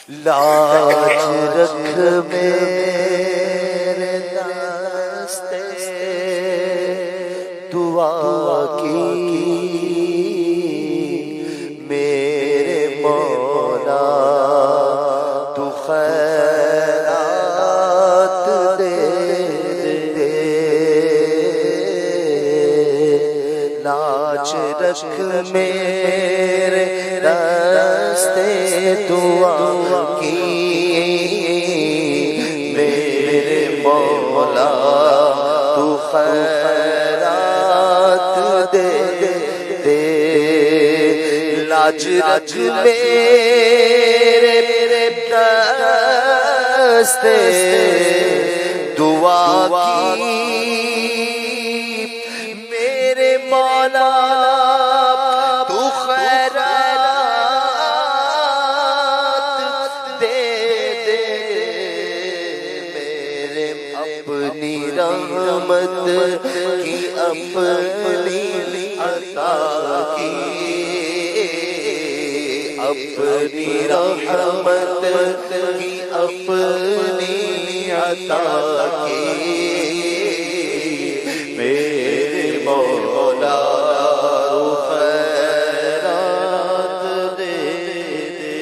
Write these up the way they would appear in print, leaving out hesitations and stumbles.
لاج رکھ میرے دستے دعا کی میرے مولا تو خیرات دے دے لاج رکھ میرے دستے دعا کی میرے مولا تو خیرات دے دے لاج رکھ میرے دستے دعا کی میرے مولا تو خیرات دے دے میرے اپنی رحمت کی اپنی عطا کی اپنی رحمت کی اپنی عطا کی میرے مولا تو خیرات دے دے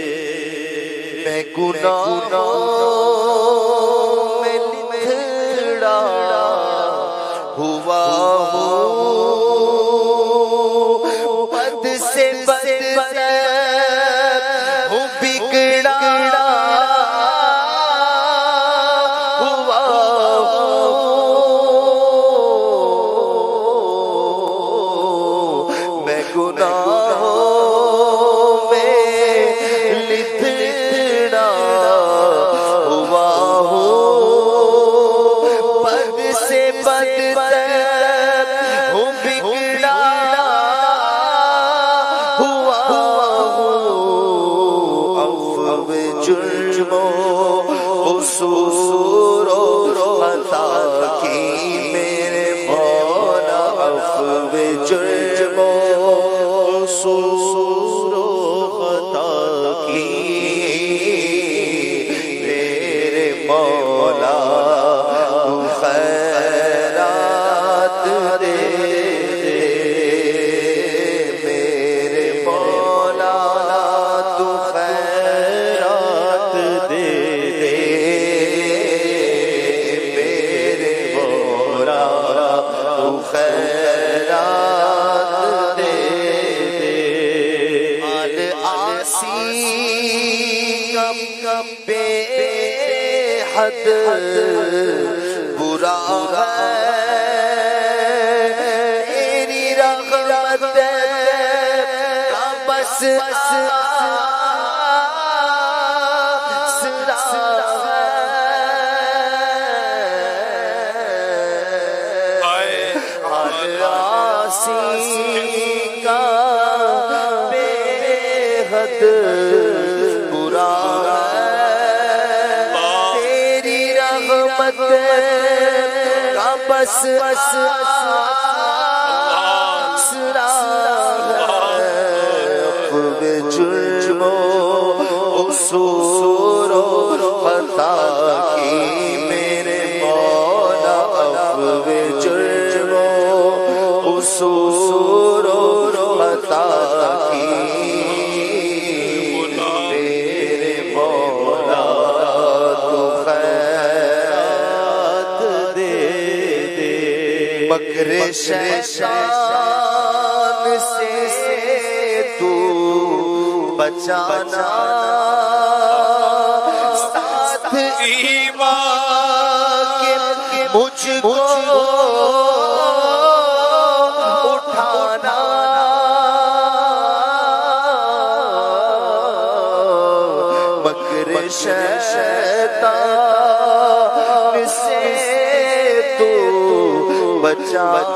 میں گناہوں میں لکھڑا ہوا ہوں بد سے بد ہوں بگڑا ہوا ہوں میں گناہوں میں لتھڑا ہوا ہوں بد سے بد ہوں بگڑا ہوا ہوں عفو جرم و قصور و خطا کی میرے مولا عفو جرم و قصور و خطا کی میرے مولا تو خیرات دے دے میرے مولا تو خیرات دے دے میرے مولا تو خیرات دے دے آل آسی کا بے حد برا ہے تیری رحمت کا بس آسرا ہے آل آسی کا بے حد برا تیری رحمت کا بس آسرا عفو جرم و قصور و خطا کی میرے مولا عفو جرم و قصور و خطا کی میرے مولا تو خیرات دے دے مکر شیطان سے تو بچانا ساتھ ایمان کے مجھ کو اٹھانا مکر شیطان سے تو بچانا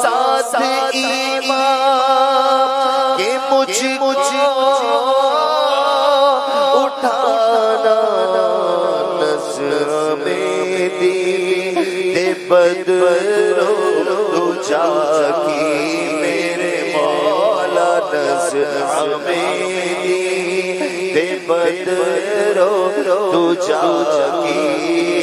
ساتھ ایمان کے مجھ اٹھانا نظر میں دی بدر دجا کی میرے مولا نسعمیدی دے بدرو تو جاگی